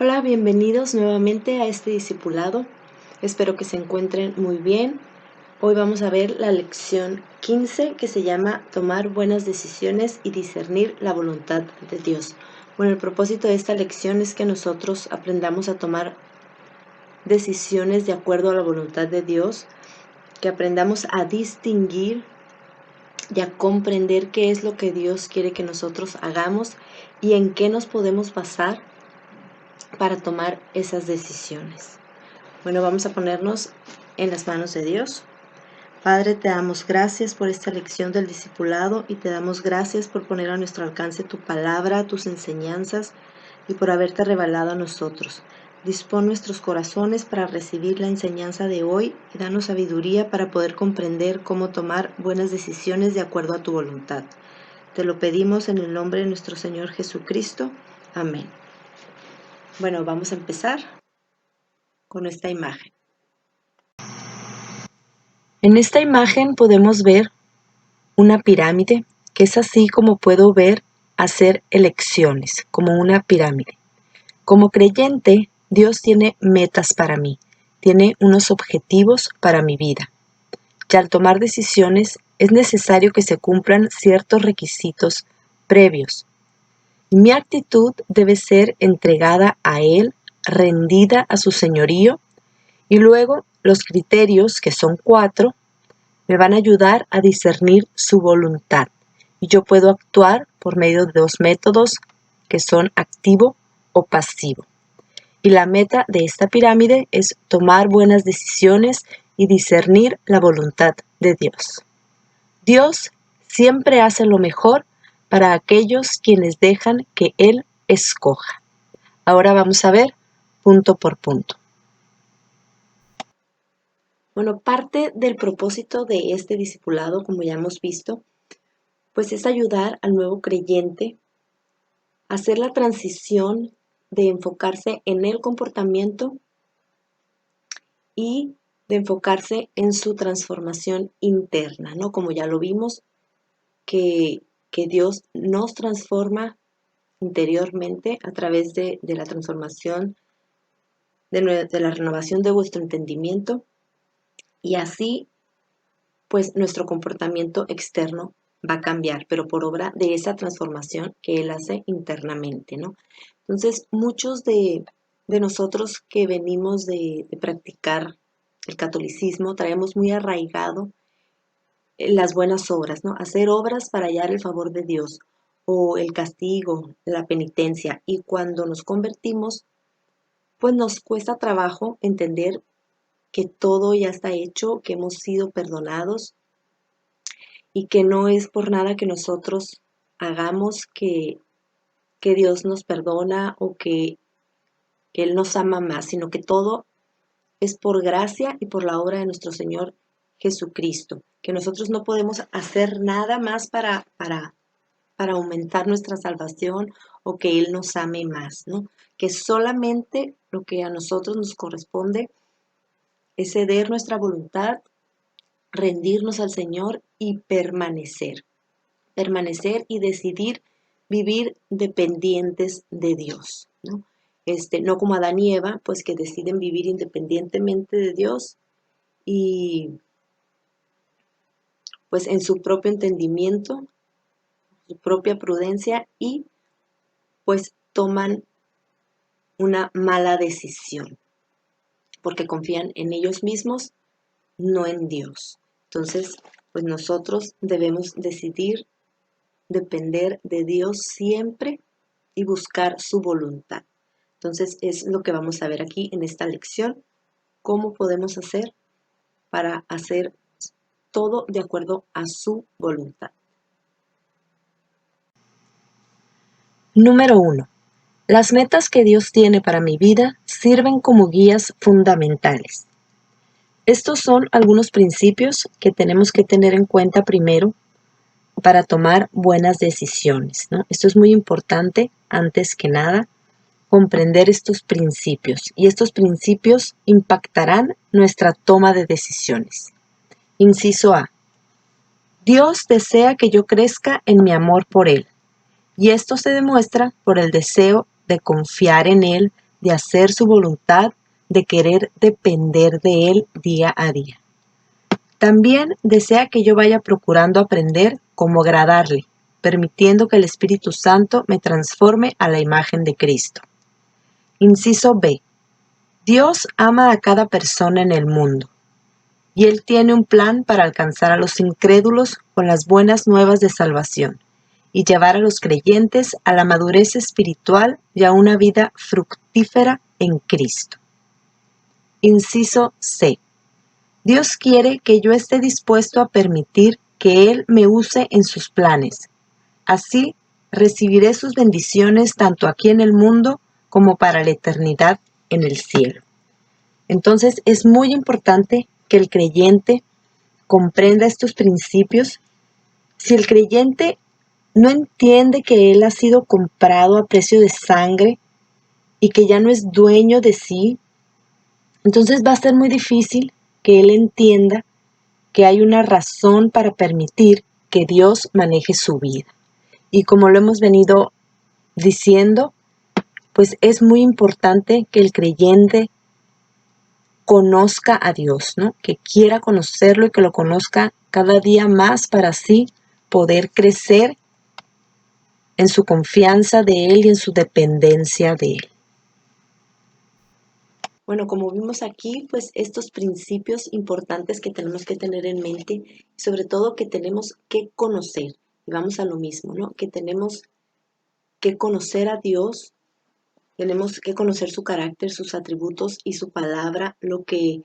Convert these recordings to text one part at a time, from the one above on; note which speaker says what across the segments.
Speaker 1: Hola, bienvenidos nuevamente a este discipulado. Espero que se encuentren muy bien. Hoy vamos a ver la lección 15 que se llama Tomar buenas decisiones y discernir la voluntad de Dios. Bueno, el propósito de esta lección es que nosotros aprendamos a tomar decisiones de acuerdo a la voluntad de Dios, que aprendamos a distinguir y a comprender qué es lo que Dios quiere que nosotros hagamos y en qué nos podemos basar para tomar esas decisiones. Bueno, vamos a ponernos en las manos de Dios. Padre, te damos gracias por esta lección del discipulado y te damos gracias por poner a nuestro alcance tu palabra, tus enseñanzas y por haberte revelado a nosotros. Dispón nuestros corazones para recibir la enseñanza de hoy y danos sabiduría para poder comprender cómo tomar buenas decisiones de acuerdo a tu voluntad. Te lo pedimos en el nombre de nuestro Señor Jesucristo. Amén. Bueno, vamos a empezar con esta imagen. En esta imagen podemos ver una pirámide, que es así como puedo ver hacer elecciones, como una pirámide. Como creyente, Dios tiene metas para mí, tiene unos objetivos para mi vida. Y al tomar decisiones es necesario que se cumplan ciertos requisitos previos. Mi actitud debe ser entregada a Él, rendida a su señorío, y luego los criterios, que son 4, me van a ayudar a discernir su voluntad. Y yo puedo actuar por medio de 2 métodos que son activo o pasivo. Y la meta de esta pirámide es tomar buenas decisiones y discernir la voluntad de Dios. Dios siempre hace lo mejor para aquellos quienes dejan que Él escoja. Ahora vamos a ver punto por punto. Bueno, parte del propósito de este discipulado, como ya hemos visto, pues es ayudar al nuevo creyente a hacer la transición de enfocarse en el comportamiento y de enfocarse en su transformación interna, ¿no? Como ya lo vimos, que Dios nos transforma interiormente a través de la transformación, de la renovación de vuestro entendimiento, y así pues nuestro comportamiento externo va a cambiar, pero por obra de esa transformación que Él hace internamente, ¿no? Entonces, muchos de nosotros que venimos de practicar el catolicismo, traemos muy arraigado las buenas obras, ¿no? Hacer obras para hallar el favor de Dios o el castigo, la penitencia. Y cuando nos convertimos, pues nos cuesta trabajo entender que todo ya está hecho, que hemos sido perdonados y que no es por nada que nosotros hagamos que Dios nos perdona o que Él nos ama más, sino que todo es por gracia y por la obra de nuestro Señor Jesucristo, que nosotros no podemos hacer nada más para aumentar nuestra salvación o que Él nos ame más, ¿no? Que solamente lo que a nosotros nos corresponde es ceder nuestra voluntad, rendirnos al Señor y permanecer y decidir vivir dependientes de Dios, ¿no? No como Adán y Eva, pues que deciden vivir independientemente de Dios y pues en su propio entendimiento, su propia prudencia y pues toman una mala decisión porque confían en ellos mismos, no en Dios. Entonces, pues nosotros debemos decidir depender de Dios siempre y buscar su voluntad. Entonces es lo que vamos a ver aquí en esta lección, cómo podemos hacer para hacer todo de acuerdo a su voluntad. Número 1. Las metas que Dios tiene para mi vida sirven como guías fundamentales. Estos son algunos principios que tenemos que tener en cuenta primero para tomar buenas decisiones, ¿no? Esto es muy importante, antes que nada, comprender estos principios, y estos principios impactarán nuestra toma de decisiones. Inciso A. Dios desea que yo crezca en mi amor por Él, y esto se demuestra por el deseo de confiar en Él de hacer su voluntad, de querer depender de Él día a día. También desea que yo vaya procurando aprender cómo agradarle, permitiendo que el Espíritu Santo me transforme a la imagen de Cristo. Inciso B. Dios ama a cada persona en el mundo, y Él tiene un plan para alcanzar a los incrédulos con las buenas nuevas de salvación, y llevar a los creyentes a la madurez espiritual y a una vida fructífera en Cristo. Inciso C. Dios quiere que yo esté dispuesto a permitir que Él me use en sus planes. Así recibiré sus bendiciones tanto aquí en el mundo como para la eternidad en el cielo. Entonces es muy importante que el creyente comprenda estos principios. Si el creyente no entiende que Él ha sido comprado a precio de sangre y que ya no es dueño de sí, entonces va a ser muy difícil que Él entienda que hay una razón para permitir que Dios maneje su vida. Y como lo hemos venido diciendo, pues es muy importante que el creyente conozca a Dios, ¿no? Que quiera conocerlo y que lo conozca cada día más para así poder crecer en su confianza de Él y en su dependencia de Él. Bueno, como vimos aquí, pues estos principios importantes que tenemos que tener en mente, sobre todo que tenemos que conocer, y vamos a lo mismo, ¿no? Que tenemos que conocer a Dios, tenemos que conocer su carácter, sus atributos y su palabra, lo que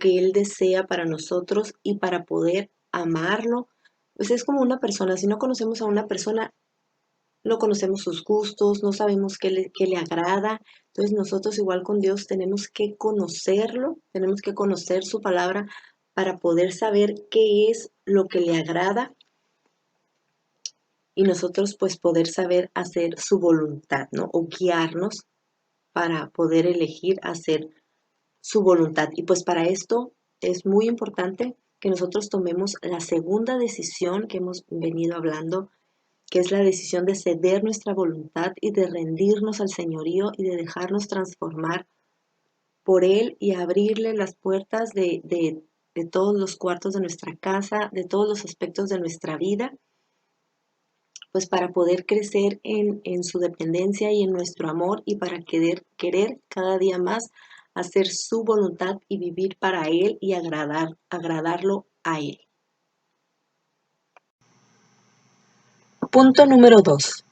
Speaker 1: Él desea para nosotros y para poder amarlo. Pues es como una persona, si no conocemos a una persona, no conocemos sus gustos, no sabemos qué le agrada. Entonces nosotros igual con Dios tenemos que conocerlo, tenemos que conocer su palabra para poder saber qué es lo que le agrada y nosotros pues poder saber hacer su voluntad, ¿no? O guiarnos para poder elegir hacer su voluntad. Y pues para esto es muy importante que nosotros tomemos la segunda decisión que hemos venido hablando, que es la decisión de ceder nuestra voluntad y de rendirnos al señorío y de dejarnos transformar por Él y abrirle las puertas de todos los cuartos de nuestra casa, de todos los aspectos de nuestra vida, pues para poder crecer en su dependencia y en nuestro amor y para querer cada día más hacer su voluntad y vivir para Él y agradarlo a Él. Punto número 2.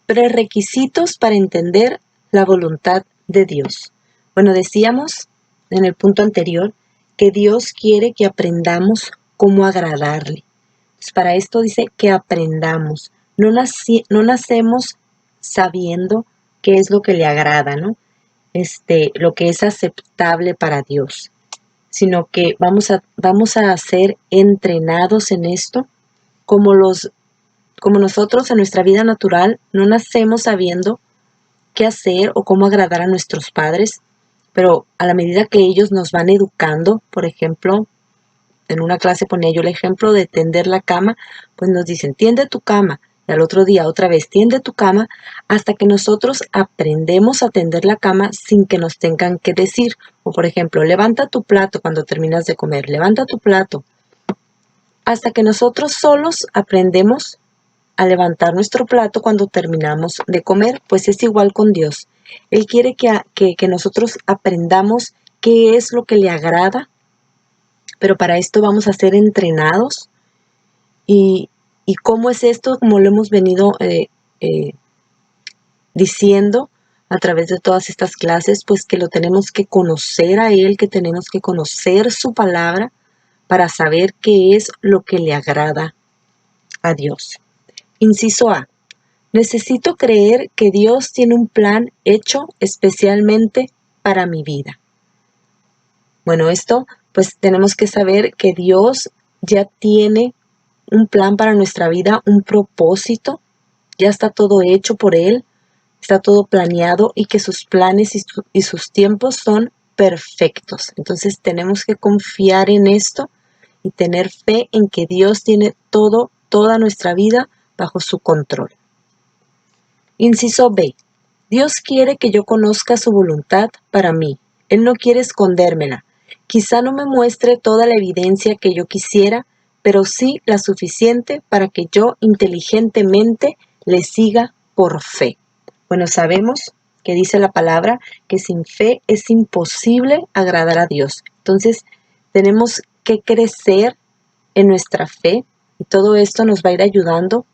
Speaker 1: Prerequisitos para entender la voluntad de Dios. Bueno, decíamos en el punto anterior que Dios quiere que aprendamos cómo agradarle. Pues para esto dice que aprendamos. No nacemos sabiendo qué es lo que le agrada, ¿no? Lo que es aceptable para Dios, sino que vamos a ser entrenados en esto como nosotros en nuestra vida natural no nacemos sabiendo qué hacer o cómo agradar a nuestros padres, pero a la medida que ellos nos van educando, por ejemplo, en una clase ponía yo el ejemplo de tender la cama, pues nos dicen, tiende tu cama, y al otro día otra vez, tiende tu cama, hasta que nosotros aprendemos a tender la cama sin que nos tengan que decir, o por ejemplo, levanta tu plato cuando terminas de comer, levanta tu plato, hasta que nosotros solos aprendemos a levantar nuestro plato cuando terminamos de comer, pues es igual con Dios. Él quiere que nosotros aprendamos qué es lo que le agrada, pero para esto vamos a ser entrenados. ¿Y cómo es esto? Como lo hemos venido diciendo a través de todas estas clases, pues que lo tenemos que conocer a Él, que tenemos que conocer su palabra para saber qué es lo que le agrada a Dios. Inciso A. Necesito creer que Dios tiene un plan hecho especialmente para mi vida. Bueno, esto pues tenemos que saber que Dios ya tiene un plan para nuestra vida, un propósito, ya está todo hecho por Él, está todo planeado y que sus planes y sus tiempos son perfectos. Entonces tenemos que confiar en esto y tener fe en que Dios tiene toda nuestra vida bajo su control. Inciso B. Dios quiere que yo conozca su voluntad para mí. Él no quiere escondérmela. Quizá no me muestre toda la evidencia que yo quisiera, pero sí la suficiente para que yo inteligentemente le siga por fe. Bueno, sabemos que dice la palabra que sin fe es imposible agradar a Dios. Entonces, tenemos que crecer en nuestra fe y todo esto nos va a ir ayudando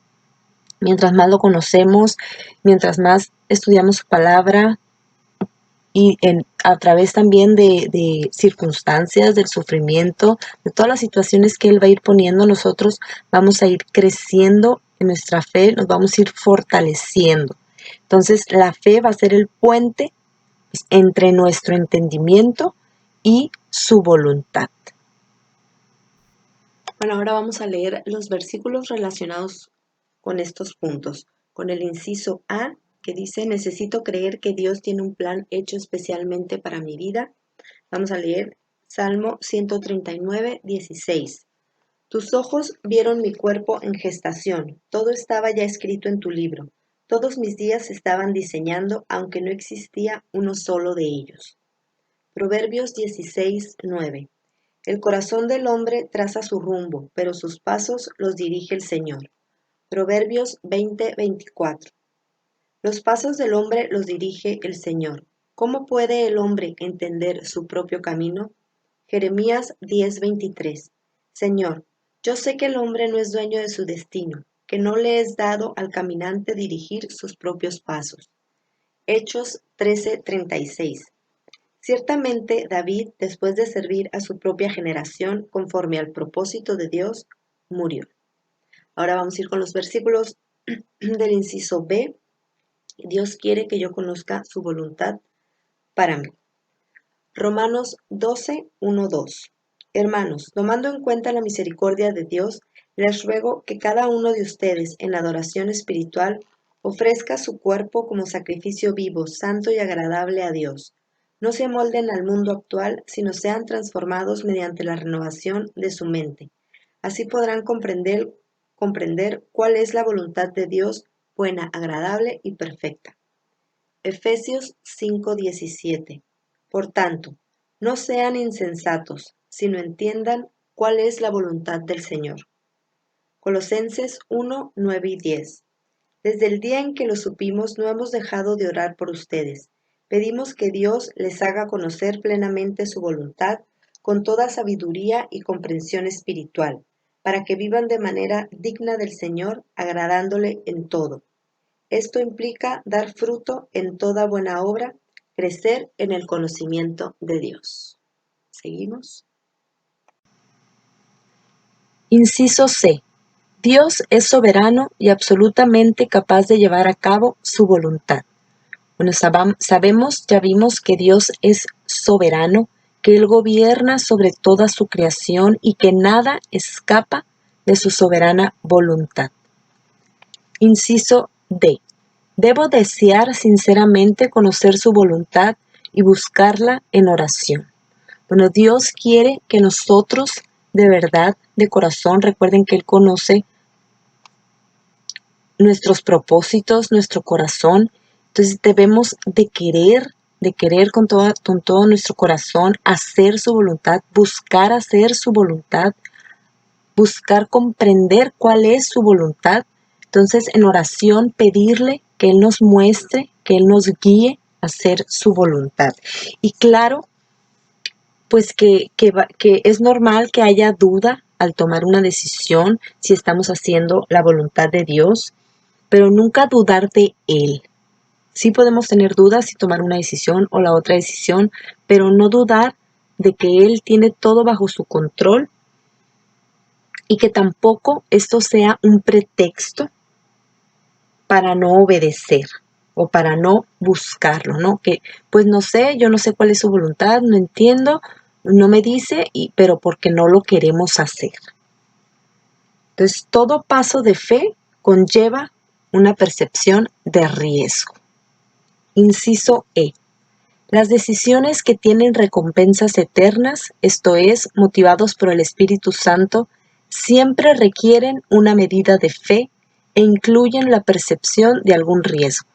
Speaker 1: mientras más lo conocemos, mientras más estudiamos su palabra y a través también de circunstancias, del sufrimiento, de todas las situaciones que Él va a ir poniendo, nosotros vamos a ir creciendo en nuestra fe, nos vamos a ir fortaleciendo. Entonces la fe va a ser el puente entre nuestro entendimiento y su voluntad. Bueno, ahora vamos a leer los versículos relacionados con estos puntos. Con el inciso A, que dice, necesito creer que Dios tiene un plan hecho especialmente para mi vida. Vamos a leer Salmo 139, 16. Tus ojos vieron mi cuerpo en gestación, todo estaba ya escrito en tu libro. Todos mis días se estaban diseñando, aunque no existía uno solo de ellos. Proverbios 16, 9. El corazón del hombre traza su rumbo, pero sus pasos los dirige el Señor. Proverbios 20, 24. Los pasos del hombre los dirige el Señor. ¿Cómo puede el hombre entender su propio camino? Jeremías 10, 23. Señor, yo sé que el hombre no es dueño de su destino, que no le es dado al caminante dirigir sus propios pasos. Hechos 13, 36. Ciertamente David, después de servir a su propia generación conforme al propósito de Dios, murió. Ahora vamos a ir con los versículos del inciso B. Dios quiere que yo conozca su voluntad para mí. Romanos 12, 1, 2. Hermanos, tomando en cuenta la misericordia de Dios, les ruego que cada uno de ustedes en adoración espiritual ofrezca su cuerpo como sacrificio vivo, santo y agradable a Dios. No se amolden al mundo actual, sino sean transformados mediante la renovación de su mente. Así podrán comprender cuál es la voluntad de Dios, buena, agradable y perfecta. Efesios 5:17. Por tanto, no sean insensatos, sino entiendan cuál es la voluntad del Señor. Colosenses 1, 9 y 10. Desde el día en que lo supimos no hemos dejado de orar por ustedes. Pedimos que Dios les haga conocer plenamente su voluntad con toda sabiduría y comprensión espiritual, para que vivan de manera digna del Señor, agradándole en todo. Esto implica dar fruto en toda buena obra, crecer en el conocimiento de Dios. ¿Seguimos? Inciso C. Dios es soberano y absolutamente capaz de llevar a cabo su voluntad. Bueno, ya vimos que Dios es soberano, que Él gobierna sobre toda su creación y que nada escapa de su soberana voluntad. Inciso D. Debo desear sinceramente conocer su voluntad y buscarla en oración. Bueno, Dios quiere que nosotros de verdad, de corazón, recuerden que Él conoce nuestros propósitos, nuestro corazón. Entonces debemos de querer con todo nuestro corazón hacer su voluntad, buscar hacer su voluntad, buscar comprender cuál es su voluntad. Entonces en oración pedirle que Él nos muestre, que Él nos guíe a hacer su voluntad. Y claro, pues que es normal que haya duda al tomar una decisión si estamos haciendo la voluntad de Dios, pero nunca dudar de Él. Sí podemos tener dudas si tomar una decisión o la otra decisión, pero no dudar de que Él tiene todo bajo su control y que tampoco esto sea un pretexto para no obedecer o para no buscarlo, ¿no? Que pues no sé, yo no sé cuál es su voluntad, no entiendo, no me dice, pero porque no lo queremos hacer. Entonces, todo paso de fe conlleva una percepción de riesgo. Inciso E. Las decisiones que tienen recompensas eternas, esto es, motivados por el Espíritu Santo, siempre requieren una medida de fe e incluyen la percepción de algún riesgo.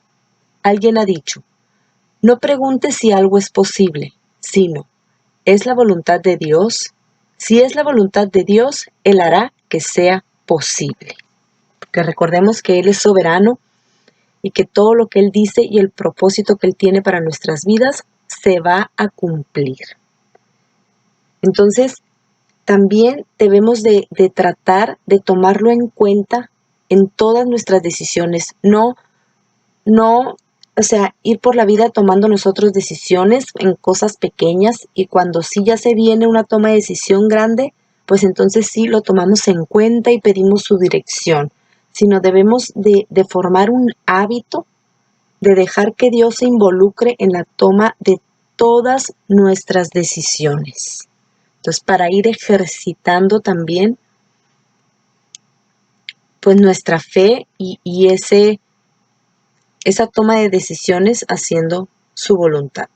Speaker 1: alguien ha dicho, no preguntes si algo es posible, sino, ¿es la voluntad de Dios? Si es la voluntad de Dios, Él hará que sea posible. Porque recordemos que Él es soberano y que todo lo que Él dice y el propósito que Él tiene para nuestras vidas se va a cumplir. Entonces, también debemos de tratar de tomarlo en cuenta en todas nuestras decisiones, no, o sea, ir por la vida tomando nosotros decisiones en cosas pequeñas y cuando sí ya se viene una toma de decisión grande, pues entonces sí lo tomamos en cuenta y pedimos su dirección, sino debemos de formar un hábito de dejar que Dios se involucre en la toma de todas nuestras decisiones. Entonces, para ir ejercitando también pues nuestra fe y esa toma de decisiones haciendo su voluntad.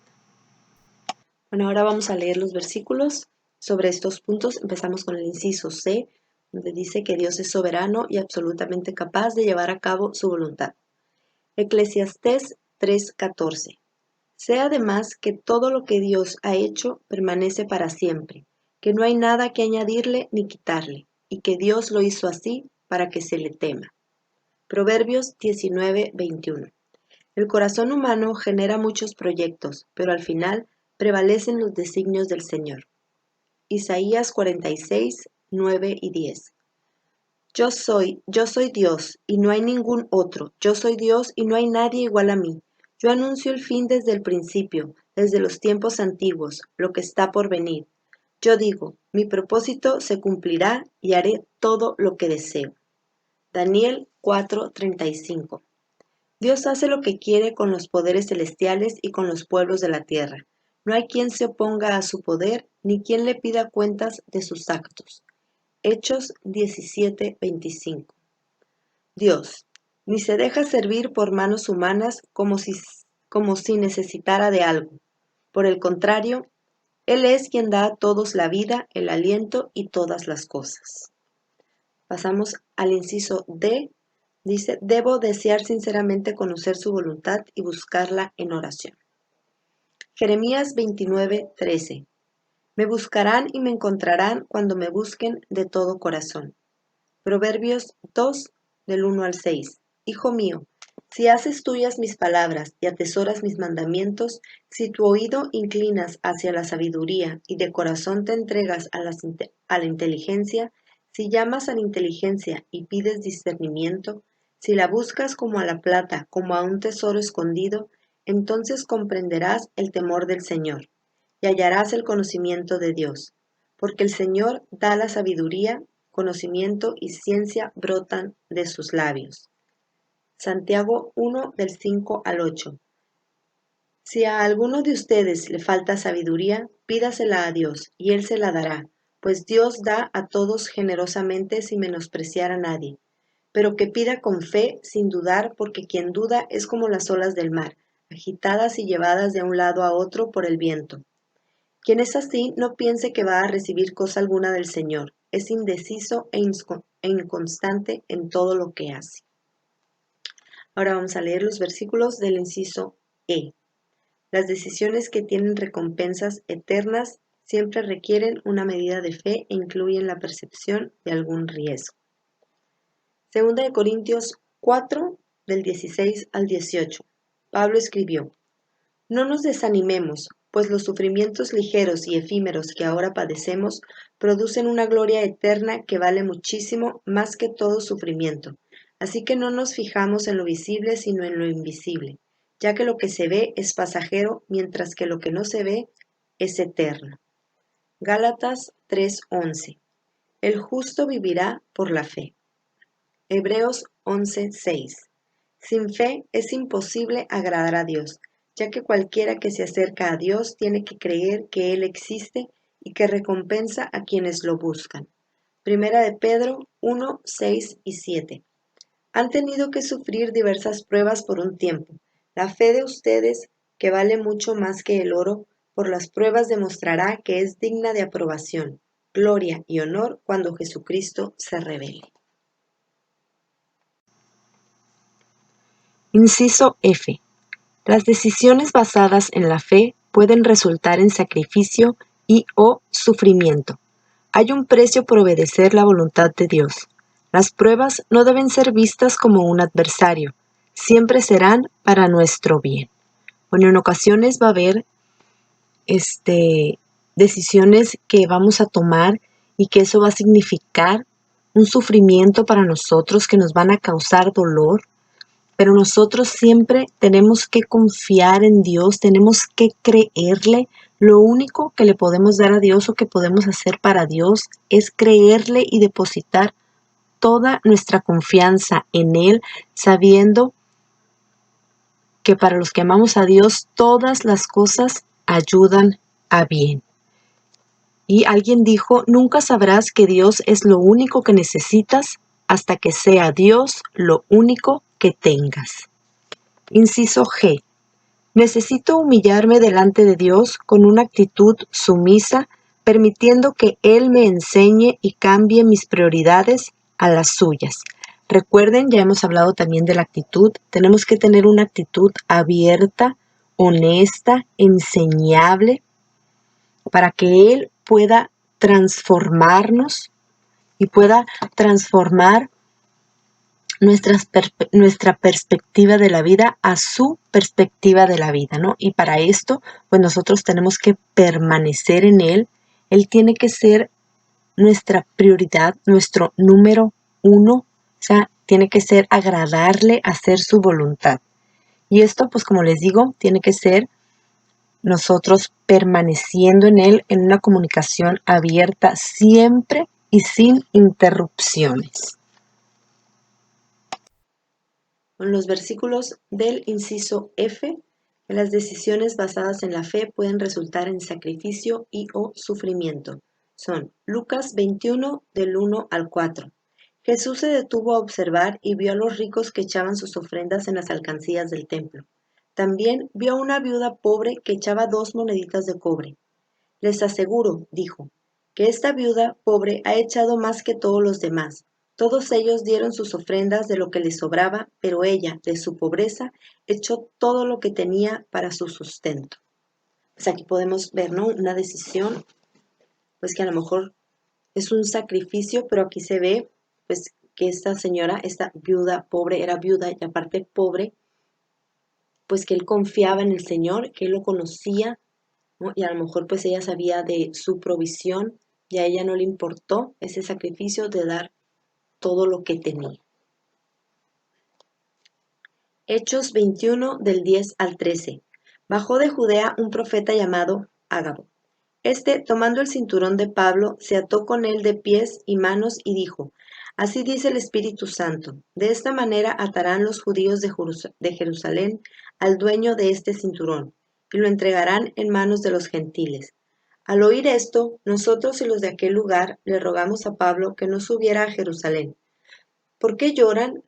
Speaker 1: Bueno, ahora vamos a leer los versículos sobre estos puntos. Empezamos con el inciso C, donde dice que Dios es soberano y absolutamente capaz de llevar a cabo su voluntad. Eclesiastés 3:14. Sé además que todo lo que Dios ha hecho permanece para siempre, que no hay nada que añadirle ni quitarle, y que Dios lo hizo así para que se le tema. Proverbios 19:21. El corazón humano genera muchos proyectos, pero al final prevalecen los designios del Señor. Isaías 46, 9 y 10. Yo soy Dios, y no hay ningún otro. Yo soy Dios, y no hay nadie igual a mí. Yo anuncio el fin desde el principio, desde los tiempos antiguos, lo que está por venir. Yo digo, mi propósito se cumplirá y haré todo lo que deseo. Daniel 4:35. Dios hace lo que quiere con los poderes celestiales y con los pueblos de la tierra. No hay quien se oponga a su poder, ni quien le pida cuentas de sus actos. Hechos 17:25. Dios, ni se deja servir por manos humanas como si necesitara de algo. Por el contrario, Él es quien da a todos la vida, el aliento y todas las cosas. Pasamos al inciso D. Dice, debo desear sinceramente conocer su voluntad y buscarla en oración. Jeremías 29:13. Me buscarán y me encontrarán cuando me busquen de todo corazón. Proverbios 2, del 1 al 6. Hijo mío, si haces tuyas mis palabras y atesoras mis mandamientos, si tu oído inclinas hacia la sabiduría y de corazón te entregas a la inteligencia, si llamas a la inteligencia y pides discernimiento, si la buscas como a la plata, como a un tesoro escondido, entonces comprenderás el temor del Señor y hallarás el conocimiento de Dios, porque el Señor da la sabiduría, conocimiento y ciencia brotan de sus labios. Santiago 1 del 5 al 8. Si a alguno de ustedes le falta sabiduría, pídasela a Dios, y Él se la dará, pues Dios da a todos generosamente sin menospreciar a nadie. Pero que pida con fe, sin dudar, porque quien duda es como las olas del mar, agitadas y llevadas de un lado a otro por el viento. Quien es así, no piense que va a recibir cosa alguna del Señor. Es indeciso e inconstante en todo lo que hace. Ahora vamos a leer los versículos del inciso E. Las decisiones que tienen recompensas eternas siempre requieren una medida de fe e incluyen la percepción de algún riesgo. Segunda de Corintios 4, del 16 al 18. Pablo escribió, no nos desanimemos, pues los sufrimientos ligeros y efímeros que ahora padecemos producen una gloria eterna que vale muchísimo más que todo sufrimiento. Así que no nos fijamos en lo visible, sino en lo invisible, ya que lo que se ve es pasajero, mientras que lo que no se ve es eterno. Gálatas 3:11. El justo vivirá por la fe. Hebreos 11:6. Sin fe es imposible agradar a Dios, ya que cualquiera que se acerca a Dios tiene que creer que Él existe y que recompensa a quienes lo buscan. Primera de Pedro 1, 6 y 7. Han tenido que sufrir diversas pruebas por un tiempo. La fe de ustedes, que vale mucho más que el oro, por las pruebas demostrará que es digna de aprobación, gloria y honor cuando Jesucristo se revele. Inciso F. Las decisiones basadas en la fe pueden resultar en sacrificio y o sufrimiento. Hay un precio por obedecer la voluntad de Dios. Las pruebas no deben ser vistas como un adversario, siempre serán para nuestro bien. Bueno, en ocasiones va a haber decisiones que vamos a tomar y que eso va a significar un sufrimiento para nosotros, que nos van a causar dolor, pero nosotros siempre tenemos que confiar en Dios, tenemos que creerle. Lo único que le podemos dar a Dios o que podemos hacer para Dios es creerle y depositar toda nuestra confianza en Él, sabiendo que para los que amamos a Dios todas las cosas ayudan a bien. Y alguien dijo, nunca sabrás que Dios es lo único que necesitas hasta que sea Dios lo único que tengas. Inciso G. Necesito humillarme delante de Dios con una actitud sumisa, permitiendo que Él me enseñe y cambie mis prioridades a las suyas. Recuerden, ya hemos hablado también de la actitud. Tenemos que tener una actitud abierta, honesta, enseñable, para que Él pueda transformarnos y pueda transformar nuestra perspectiva de la vida a su perspectiva de la vida, ¿no? Y para esto, pues nosotros tenemos que permanecer en Él. Él tiene que ser nuestra prioridad, nuestro número uno, o sea, tiene que ser agradarle, hacer su voluntad. Y esto, pues como les digo, tiene que ser nosotros permaneciendo en Él en una comunicación abierta siempre y sin interrupciones. En los versículos del inciso F, las decisiones basadas en la fe pueden resultar en sacrificio y o sufrimiento. Son Lucas 21 del 1 al 4. Jesús se detuvo a observar y vio a los ricos que echaban sus ofrendas en las alcancías del templo. También vio a una viuda pobre que echaba 2 moneditas de cobre. Les aseguro, dijo, que esta viuda pobre ha echado más que todos los demás. Todos ellos dieron sus ofrendas de lo que les sobraba, pero ella, de su pobreza, echó todo lo que tenía para su sustento. Pues aquí podemos ver, ¿no? Una decisión, pues que a lo mejor es un sacrificio, pero aquí se ve, pues que esta señora, esta viuda pobre, era viuda y aparte pobre, pues que él confiaba en el Señor, que él lo conocía, ¿no? Y a lo mejor pues ella sabía de su provisión y a ella no le importó ese sacrificio de dar todo lo que tenía. Hechos 21 del 10 al 13. Bajó de Judea un profeta llamado Ágabo. Este, tomando el cinturón de Pablo, se ató con él de pies y manos y dijo, así dice el Espíritu Santo, de esta manera atarán los judíos de Jerusalén al dueño de este cinturón, y lo entregarán en manos de los gentiles. Al oír esto, nosotros y los de aquel lugar le rogamos a Pablo que no subiera a Jerusalén. ¿Por qué lloran?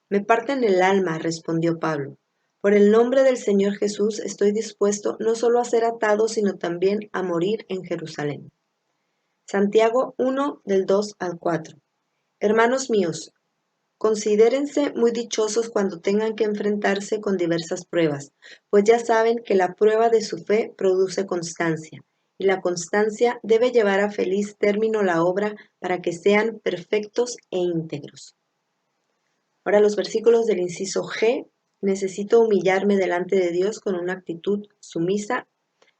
Speaker 1: Me parten el alma, respondió Pablo. Por el nombre del Señor Jesús estoy dispuesto no solo a ser atado, sino también a morir en Jerusalén. Santiago 1 del 2 al 4. Hermanos míos, considérense muy dichosos cuando tengan que enfrentarse con diversas pruebas, pues ya saben que la prueba de su fe produce constancia, y la constancia debe llevar a feliz término la obra para que sean perfectos e íntegros. Ahora los versículos del inciso G, necesito humillarme delante de Dios con una actitud sumisa,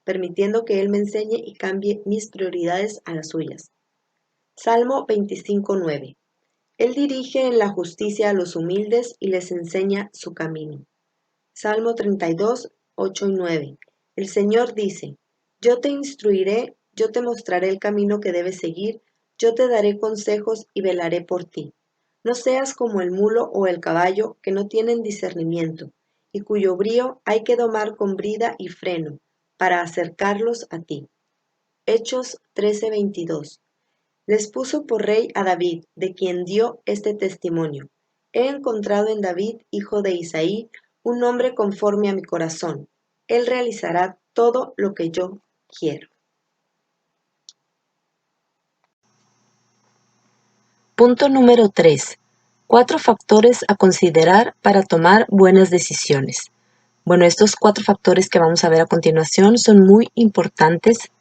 Speaker 1: permitiendo que Él me enseñe y cambie mis prioridades a las suyas. Salmo 25:9. Él dirige en la justicia a los humildes y les enseña su camino. Salmo 32, 8 y 9. El Señor dice, yo te instruiré, yo te mostraré el camino que debes seguir, yo te daré consejos y velaré por ti. No seas como el mulo o el caballo que no tienen discernimiento, y cuyo brío hay que domar con brida y freno, para acercarlos a ti. Hechos 13:22. Les puso por rey a David, de quien dio este testimonio. He encontrado en David, hijo de Isaí, un hombre conforme a mi corazón. Él realizará todo lo que yo quiero. Punto número 3. 4 factores a considerar para tomar buenas decisiones. Bueno, estos 4 factores que vamos a ver a continuación son muy importantes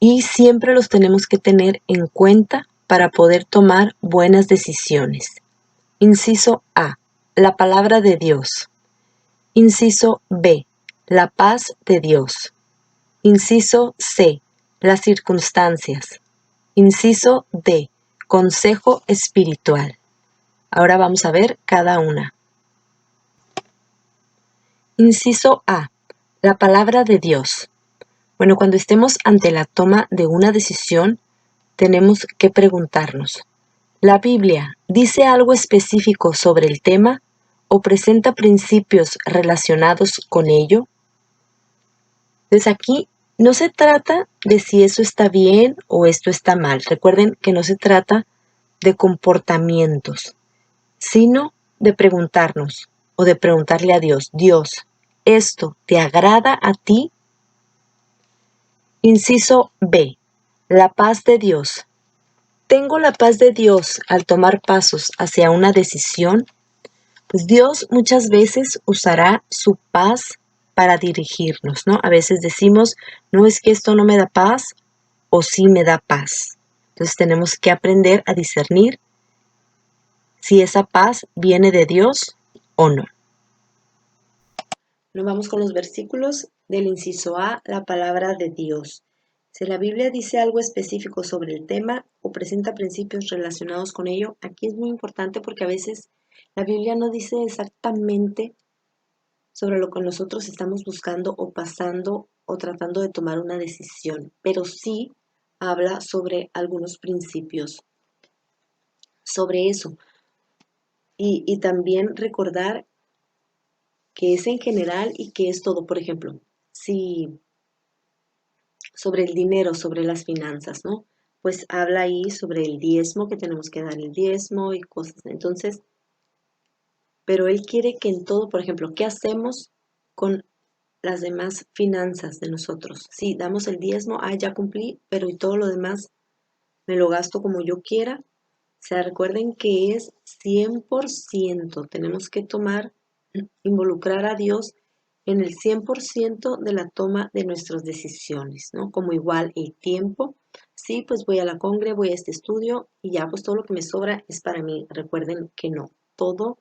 Speaker 1: y siempre los tenemos que tener en cuenta para poder tomar buenas decisiones. Inciso A, la palabra de Dios. Inciso B, la paz de Dios. Inciso C, las circunstancias. Inciso D, consejo espiritual. Ahora vamos a ver cada una. Inciso A, la palabra de Dios. Bueno, cuando estemos ante la toma de una decisión, tenemos que preguntarnos, ¿la Biblia dice algo específico sobre el tema o presenta principios relacionados con ello? Entonces aquí no se trata de si eso está bien o esto está mal. Recuerden que no se trata de comportamientos, sino de preguntarnos o de preguntarle a Dios, Dios, ¿esto te agrada a ti? Inciso B, la paz de Dios. ¿Tengo la paz de Dios al tomar pasos hacia una decisión? Pues Dios muchas veces usará su paz para dirigirnos, ¿no? A veces decimos, no es que esto no me da paz o sí me da paz. Entonces tenemos que aprender a discernir si esa paz viene de Dios o no. Nos vamos con los versículos del inciso A, la palabra de Dios. Si la Biblia dice algo específico sobre el tema o presenta principios relacionados con ello, aquí es muy importante porque a veces la Biblia no dice exactamente sobre lo que nosotros estamos buscando o pasando o tratando de tomar una decisión, pero sí habla sobre algunos principios sobre eso. Y también recordar que es en general y que es todo. Por ejemplo, si sobre el dinero, sobre las finanzas, ¿no? Pues habla ahí sobre el diezmo, que tenemos que dar el diezmo y cosas. Entonces, pero él quiere que en todo, por ejemplo, ¿qué hacemos con las demás finanzas de nosotros? Sí, damos el diezmo, ya cumplí, pero y todo lo demás me lo gasto como yo quiera. O sea, recuerden que es 100%. Tenemos que involucrar a Dios en el 100% de la toma de nuestras decisiones, ¿no? Como igual el tiempo. Sí, pues voy a la congre, voy a este estudio y ya pues todo lo que me sobra es para mí. Recuerden que no, todo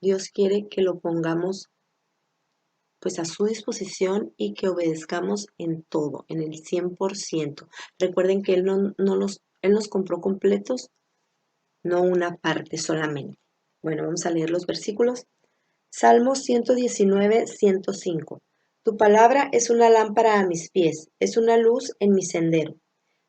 Speaker 1: Dios quiere que lo pongamos pues a su disposición y que obedezcamos en todo, en el 100%. Recuerden que Él nos compró completos, no una parte solamente. Bueno, vamos a leer los versículos. Salmo 119, 105. Tu palabra es una lámpara a mis pies, es una luz en mi sendero.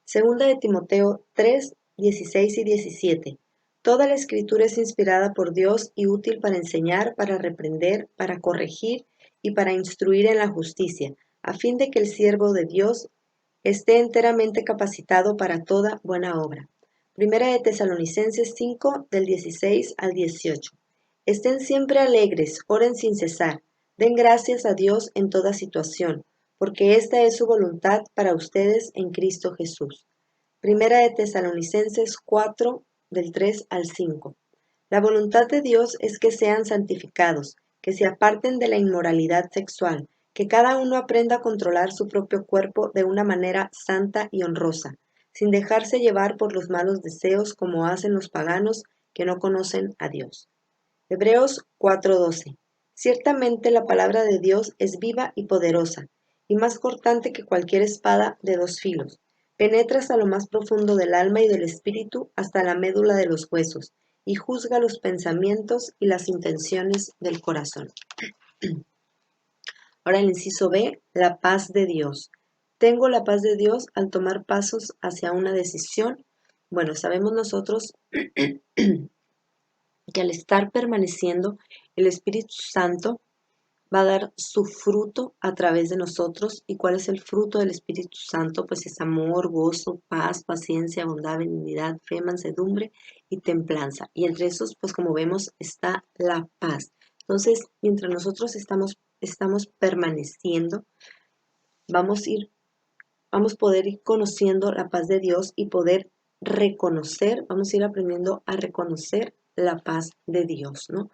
Speaker 1: Segunda de Timoteo 3, 16 y 17. Toda la escritura es inspirada por Dios y útil para enseñar, para reprender, para corregir y para instruir en la justicia, a fin de que el siervo de Dios esté enteramente capacitado para toda buena obra. Primera de Tesalonicenses 5, del 16 al 18. Estén siempre alegres, oren sin cesar, den gracias a Dios en toda situación, porque esta es su voluntad para ustedes en Cristo Jesús. Primera de Tesalonicenses 4, del 3 al 5. La voluntad de Dios es que sean santificados, que se aparten de la inmoralidad sexual, que cada uno aprenda a controlar su propio cuerpo de una manera santa y honrosa, sin dejarse llevar por los malos deseos como hacen los paganos que no conocen a Dios. Hebreos 4:12. Ciertamente la palabra de Dios es viva y poderosa, y más cortante que cualquier espada de dos filos. Penetra hasta lo más profundo del alma y del espíritu, hasta la médula de los huesos, y juzga los pensamientos y las intenciones del corazón. Ahora el inciso B, la paz de Dios. Tengo la paz de Dios al tomar pasos hacia una decisión. Bueno, sabemos nosotros que al estar permaneciendo, el Espíritu Santo va a dar su fruto a través de nosotros. ¿Y cuál es el fruto del Espíritu Santo? Pues es amor, gozo, paz, paciencia, bondad, benignidad, fe, mansedumbre y templanza. Y entre esos, pues como vemos, está la paz. Entonces, mientras nosotros estamos permaneciendo, vamos a poder ir conociendo la paz de Dios y poder vamos a ir aprendiendo a reconocer la paz de Dios, ¿no?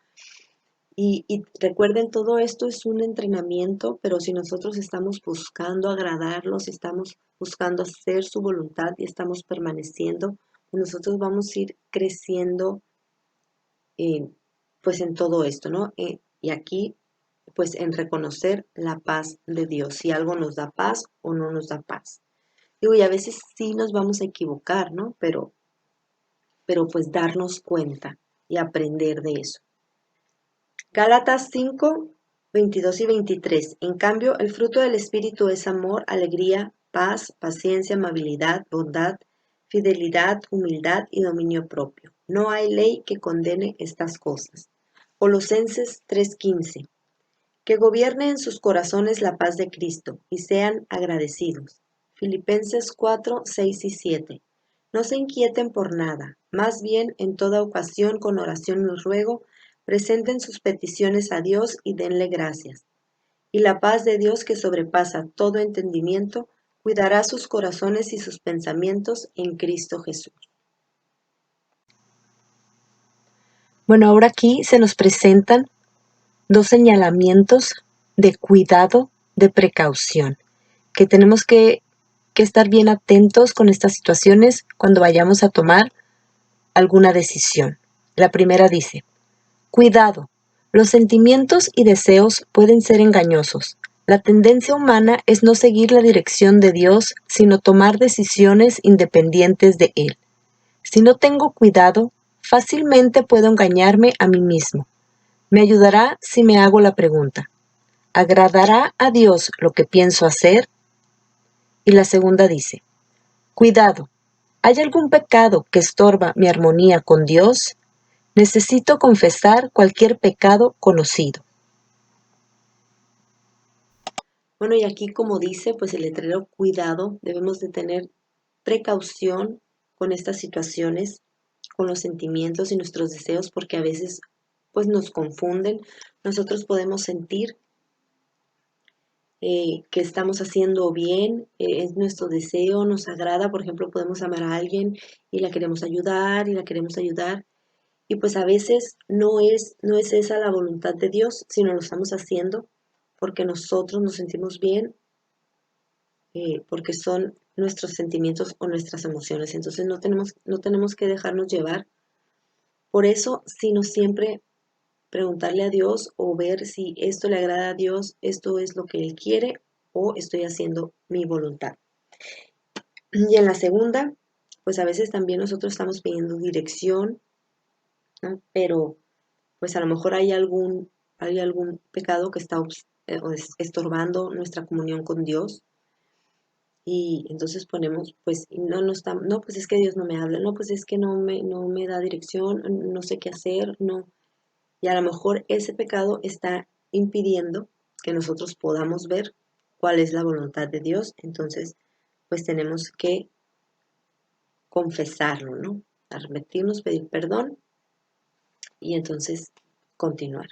Speaker 1: Y recuerden, todo esto es un entrenamiento, pero si nosotros estamos buscando agradarlos, si estamos buscando hacer su voluntad y estamos permaneciendo, pues nosotros vamos a ir creciendo pues en todo esto, ¿no? Y aquí, pues en reconocer la paz de Dios, si algo nos da paz o no nos da paz. Digo, y a veces sí nos vamos a equivocar, ¿no? Pero pues darnos cuenta y aprender de eso. Gálatas 5, 22 y 23. En cambio, el fruto del Espíritu es amor, alegría, paz, paciencia, amabilidad, bondad, fidelidad, humildad y dominio propio. No hay ley que condene estas cosas. Colosenses 3:15. Que gobierne en sus corazones la paz de Cristo y sean agradecidos. Filipenses 4, 6 y 7. No se inquieten por nada, más bien en toda ocasión con oración y ruego, presenten sus peticiones a Dios y denle gracias. Y la paz de Dios que sobrepasa todo entendimiento, cuidará sus corazones y sus pensamientos en Cristo Jesús. Bueno, ahora aquí se nos presentan dos señalamientos de cuidado, de precaución, que tenemos que estar bien atentos con estas situaciones cuando vayamos a tomar alguna decisión. La primera dice, cuidado, los sentimientos y deseos pueden ser engañosos. La tendencia humana es no seguir la dirección de Dios, sino tomar decisiones independientes de Él. Si no tengo cuidado, fácilmente puedo engañarme a mí mismo. Me ayudará si me hago la pregunta, ¿agradará a Dios lo que pienso hacer? Y la segunda dice, cuidado, ¿hay algún pecado que estorba mi armonía con Dios? Necesito confesar cualquier pecado conocido. Bueno, y aquí como dice, pues el letrero cuidado, debemos de tener precaución con estas situaciones, con los sentimientos y nuestros deseos, porque a veces pues nos confunden. Nosotros podemos sentir que estamos haciendo bien, es nuestro deseo, nos agrada, por ejemplo, podemos amar a alguien y la queremos ayudar y la queremos ayudar. Y pues a veces no es esa la voluntad de Dios, sino lo estamos haciendo porque nosotros nos sentimos bien, porque son nuestros sentimientos o nuestras emociones. Entonces no tenemos que dejarnos llevar. Por eso, sino siempre preguntarle a Dios o ver si esto le agrada a Dios, esto es lo que Él quiere o estoy haciendo mi voluntad. Y en la segunda, pues a veces también nosotros estamos pidiendo dirección, ¿no? Pero pues a lo mejor hay algún pecado que está estorbando nuestra comunión con Dios y entonces ponemos, pues no, pues es que Dios no me habla, no, pues es que no me da dirección, no sé qué hacer, no. Y a lo mejor ese pecado está impidiendo que nosotros podamos ver cuál es la voluntad de Dios, entonces pues tenemos que confesarlo, ¿no? Arrepentirnos, pedir perdón y entonces continuar.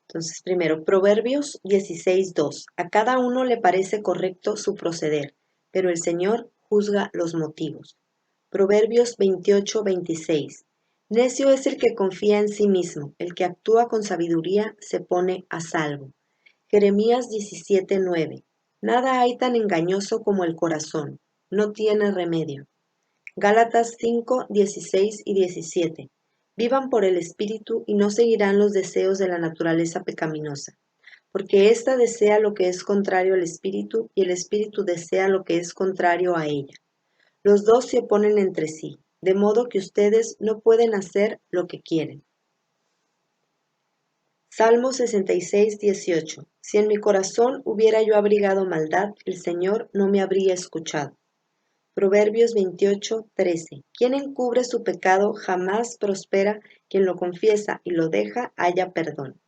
Speaker 1: Entonces, primero, Proverbios 16:2. A cada uno le parece correcto su proceder, pero el Señor juzga los motivos. Proverbios 28:26. Necio es el que confía en sí mismo, el que actúa con sabiduría se pone a salvo. Jeremías 17:9. Nada hay tan engañoso como el corazón, no tiene remedio. Gálatas 5:16 y 17. Vivan por el Espíritu y no seguirán los deseos de la naturaleza pecaminosa, porque ésta desea lo que es contrario al Espíritu y el Espíritu desea lo que es contrario a ella. Los dos se oponen entre sí, de modo que ustedes no pueden hacer lo que quieren. Salmo 66:18. Si en mi corazón hubiera yo abrigado maldad, el Señor no me habría escuchado. Proverbios 28:13. Quien encubre su pecado jamás prospera, quien lo confiesa y lo deja halla perdón.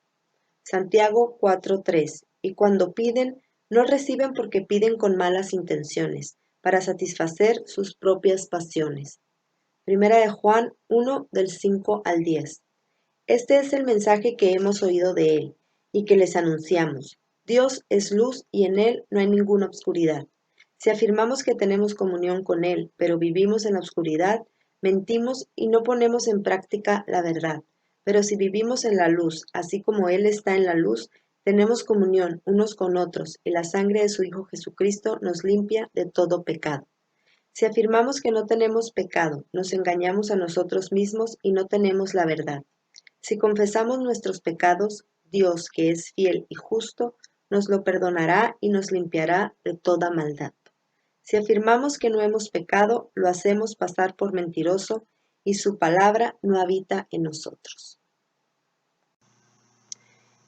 Speaker 1: Santiago 4:3. Y cuando piden, no reciben porque piden con malas intenciones, para satisfacer sus propias pasiones. Primera de Juan 1 del 5 al 10. Este es el mensaje que hemos oído de él y que les anunciamos. Dios es luz y en él no hay ninguna obscuridad. Si afirmamos que tenemos comunión con él, pero vivimos en la oscuridad, mentimos y no ponemos en práctica la verdad. Pero si vivimos en la luz, así como Él está en la luz, tenemos comunión unos con otros, y la sangre de su Hijo Jesucristo nos limpia de todo pecado. Si afirmamos que no tenemos pecado, nos engañamos a nosotros mismos y no tenemos la verdad. Si confesamos nuestros pecados, Dios, que es fiel y justo, nos lo perdonará y nos limpiará de toda maldad. Si afirmamos que no hemos pecado, lo hacemos pasar por mentiroso y su palabra no habita en nosotros.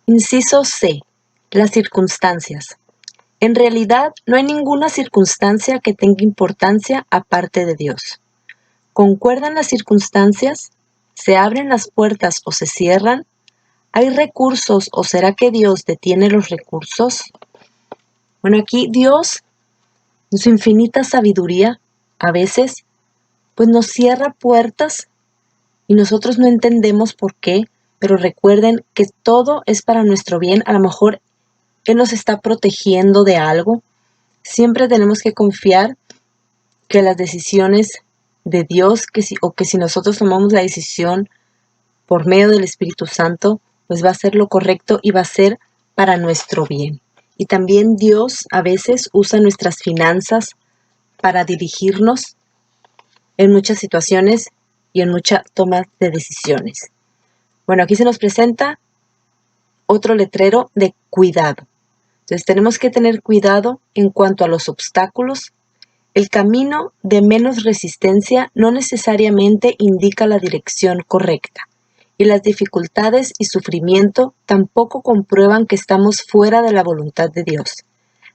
Speaker 1: Inciso C. Las circunstancias. En realidad, no hay ninguna circunstancia que tenga importancia aparte de Dios. ¿Concuerdan las circunstancias? ¿Se abren las puertas o se cierran? ¿Hay recursos o será que Dios detiene los recursos? Bueno, aquí Dios, en su infinita sabiduría, a veces, pues nos cierra puertas y nosotros no entendemos por qué, pero recuerden que todo es para nuestro bien. A lo mejor Él nos está protegiendo de algo. Siempre tenemos que confiar que las decisiones de Dios, que si nosotros tomamos la decisión por medio del Espíritu Santo, pues va a ser lo correcto y va a ser para nuestro bien. Y también Dios a veces usa nuestras finanzas para dirigirnos en muchas situaciones y en mucha toma de decisiones. Bueno, aquí se nos presenta otro letrero de cuidado. Entonces tenemos que tener cuidado en cuanto a los obstáculos. El camino de menos resistencia no necesariamente indica la dirección correcta, y las dificultades y sufrimiento tampoco comprueban que estamos fuera de la voluntad de Dios.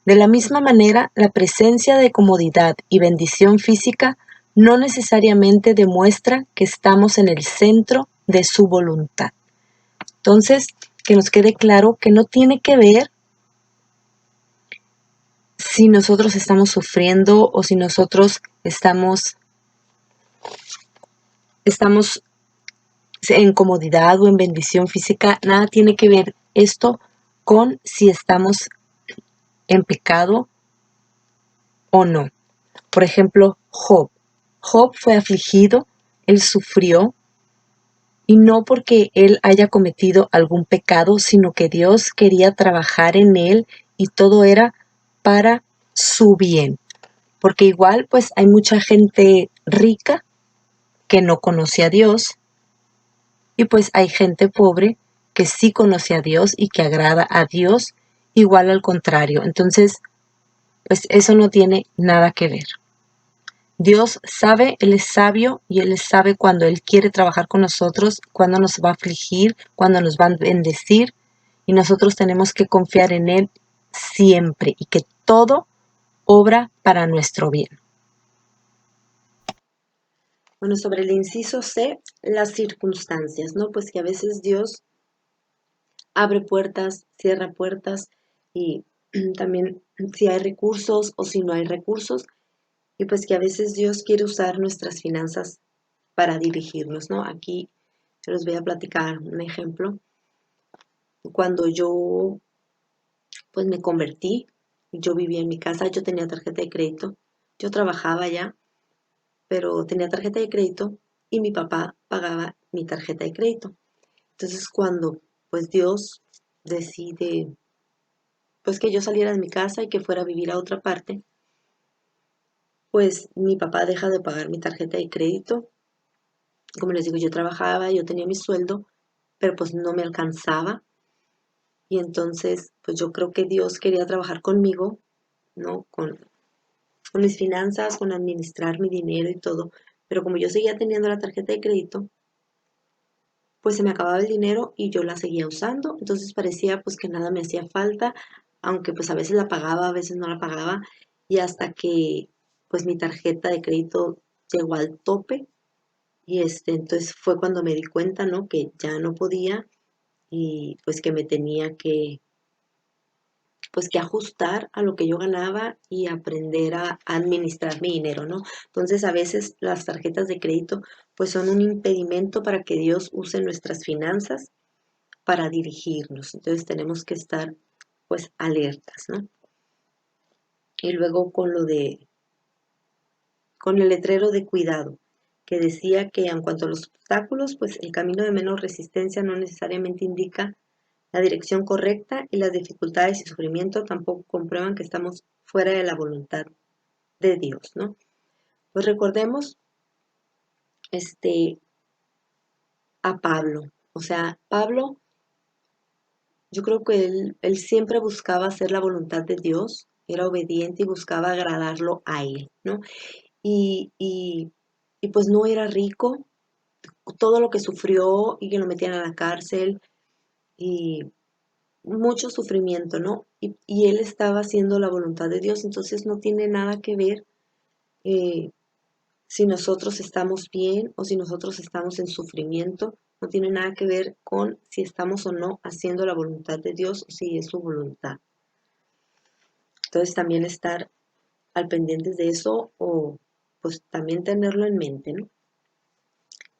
Speaker 1: De la misma manera, la presencia de comodidad y bendición física no necesariamente demuestra que estamos en el centro de su voluntad. Entonces, que nos quede claro que no tiene que ver si nosotros estamos sufriendo o si nosotros estamos en comodidad o en bendición física, nada tiene que ver esto con si estamos en pecado o no. Por ejemplo, Job. Job fue afligido, él sufrió, y no porque él haya cometido algún pecado, sino que Dios quería trabajar en él y todo era para su bien. Porque igual pues hay mucha gente rica que no conoce a Dios y pues hay gente pobre que sí conoce a Dios y que agrada a Dios, igual al contrario. Entonces, pues eso no tiene nada que ver. Dios sabe, Él es sabio y Él sabe cuando Él quiere trabajar con nosotros, cuando nos va a afligir, cuando nos va a bendecir, y nosotros tenemos que confiar en Él siempre y que todo obra para nuestro bien. Bueno, sobre el inciso C, las circunstancias, ¿no? Pues que a veces Dios abre puertas, cierra puertas y también si hay recursos o si no hay recursos, y pues que a veces Dios quiere usar nuestras finanzas para dirigirnos, ¿no? Aquí les voy a platicar un ejemplo. Cuando yo pues me convertí, yo vivía en mi casa, yo tenía tarjeta de crédito, yo trabajaba ya, pero tenía tarjeta de crédito y mi papá pagaba mi tarjeta de crédito. Entonces cuando pues Dios decide pues que yo saliera de mi casa y que fuera a vivir a otra parte, pues mi papá deja de pagar mi tarjeta de crédito. Como les digo, yo trabajaba, yo tenía mi sueldo, pero pues no me alcanzaba. Y entonces, pues yo creo que Dios quería trabajar conmigo, ¿no? Con mis finanzas, con administrar mi dinero y todo. Pero como yo seguía teniendo la tarjeta de crédito, pues se me acababa el dinero y yo la seguía usando. Entonces parecía pues que nada me hacía falta, aunque pues a veces la pagaba, a veces no la pagaba. Y hasta que pues mi tarjeta de crédito llegó al tope y entonces fue cuando me di cuenta, ¿no? Que ya no podía y pues que me tenía que ajustar a lo que yo ganaba y aprender a administrar mi dinero, ¿no? Entonces a veces las tarjetas de crédito pues son un impedimento para que Dios use nuestras finanzas para dirigirnos. Entonces tenemos que estar pues alertas, ¿no? Y luego con el letrero de cuidado. que decía que en cuanto a los obstáculos, pues el camino de menos resistencia no necesariamente indica la dirección correcta y las dificultades y sufrimiento tampoco comprueban que estamos fuera de la voluntad de Dios, ¿no? Pues recordemos a Pablo. O sea, Pablo, yo creo que él siempre buscaba hacer la voluntad de Dios, era obediente y buscaba agradarlo a él, ¿no? Y, y, y pues no era rico, todo lo que sufrió y que lo metían a la cárcel y mucho sufrimiento, ¿no? Y él estaba haciendo la voluntad de Dios, entonces no tiene nada que ver eh, si nosotros estamos bien o si nosotros estamos en sufrimiento, no tiene nada que ver con si estamos o no haciendo la voluntad de Dios o si es su voluntad. Entonces también estar al pendiente de eso o pues también tenerlo en mente, ¿no?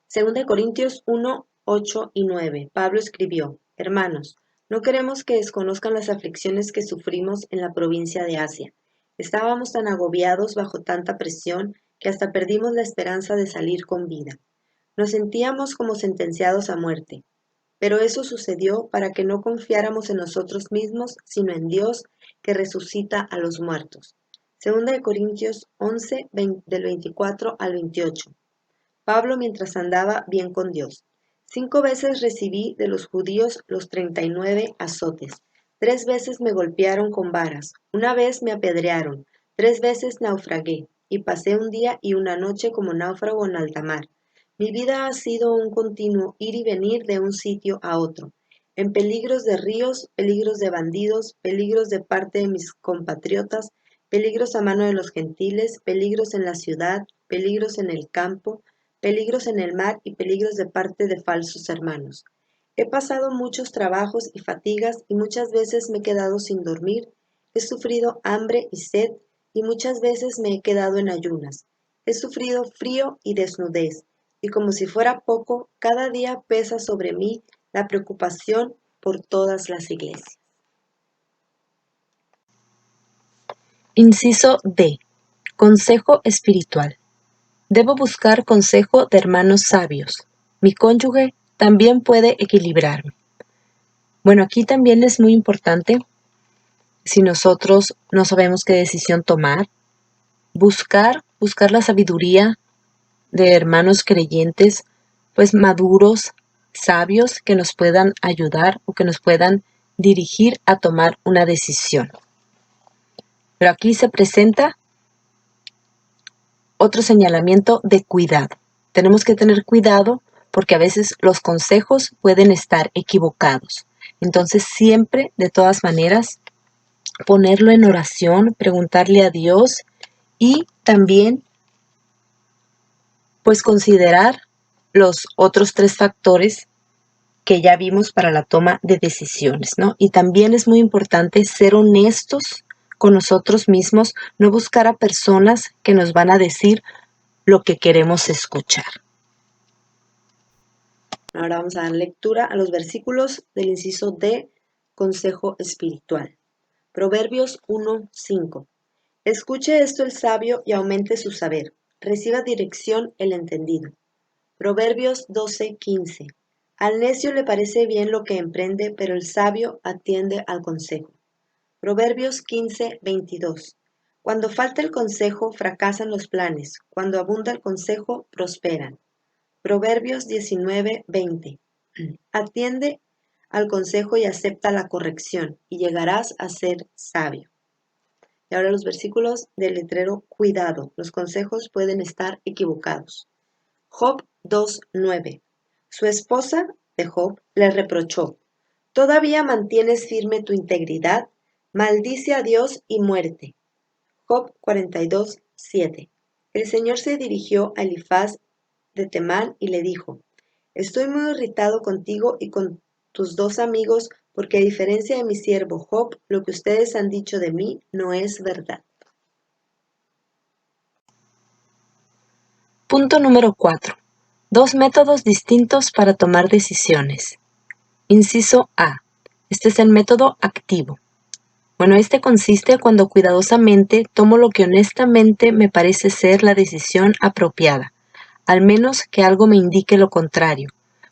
Speaker 1: Segunda de Corintios 1, 8 y 9. Pablo escribió, Hermanos, no queremos que desconozcan las aflicciones que sufrimos en la provincia de Asia. Estábamos tan agobiados bajo tanta presión que hasta perdimos la esperanza de salir con vida. Nos sentíamos como sentenciados a muerte. Pero eso sucedió para que no confiáramos en nosotros mismos, sino en Dios, que resucita a los muertos. Segunda de Corintios 11, del 24 al 28. Pablo mientras andaba bien con Dios. 5 veces recibí de los judíos los 39 azotes. 3 veces me golpearon con varas. Una vez me apedrearon. 3 veces naufragué. Y pasé un día y una noche como náufrago en alta mar. Mi vida ha sido un continuo ir y venir de un sitio a otro, en peligros de ríos, peligros de bandidos, peligros de parte de mis compatriotas, peligros a mano de los gentiles, peligros en la ciudad, peligros en el campo, peligros en el mar y peligros de parte de falsos hermanos. He pasado muchos trabajos y fatigas y muchas veces me he quedado sin dormir, he sufrido hambre y sed y muchas veces me he quedado en ayunas. He sufrido frío y desnudez, y como si fuera poco, cada día pesa sobre mí la preocupación por todas las iglesias.
Speaker 2: Inciso D. Consejo espiritual. Debo buscar consejo de hermanos sabios. Mi cónyuge también puede equilibrarme. Bueno, aquí también es muy importante, si nosotros no sabemos qué decisión tomar, buscar la sabiduría de hermanos creyentes, pues maduros, sabios, que nos puedan ayudar o que nos puedan dirigir a tomar una decisión. Pero aquí se presenta otro señalamiento de cuidado. Tenemos que tener cuidado porque a veces los consejos pueden estar equivocados. Entonces siempre, de todas maneras, ponerlo en oración, preguntarle a Dios y también pues considerar los otros 3 factores que ya vimos para la toma de decisiones, ¿no? Y también es muy importante ser honestos con nosotros mismos, no buscar a personas que nos van a decir lo que queremos escuchar.
Speaker 1: Ahora vamos a dar lectura a los versículos del inciso D, consejo espiritual. Proverbios 1:5. Escuche esto el sabio y aumente su saber. Reciba dirección el entendido. Proverbios 12:15. Al necio le parece bien lo que emprende, pero el sabio atiende al consejo. Proverbios 15:22. Cuando falta el consejo, fracasan los planes. Cuando abunda el consejo, prosperan. Proverbios 19:20. Atiende al consejo y acepta la corrección, y llegarás a ser sabio. Y ahora los versículos del letrero cuidado. Los consejos pueden estar equivocados. Job 2:9. Su esposa de Job le reprochó: ¿Todavía mantienes firme tu integridad? Maldice a Dios y muerte. Job 42:7. El Señor se dirigió a Elifaz de Temán y le dijo: Estoy muy irritado contigo y con tus 2 amigos, porque a diferencia de mi siervo Job, lo que ustedes han dicho de mí no es verdad.
Speaker 2: Punto número 4. 2 métodos distintos para tomar decisiones. Inciso A. Este es el método activo. Bueno, este consiste cuando cuidadosamente tomo lo que honestamente me parece ser la decisión apropiada, al menos que algo me indique lo contrario,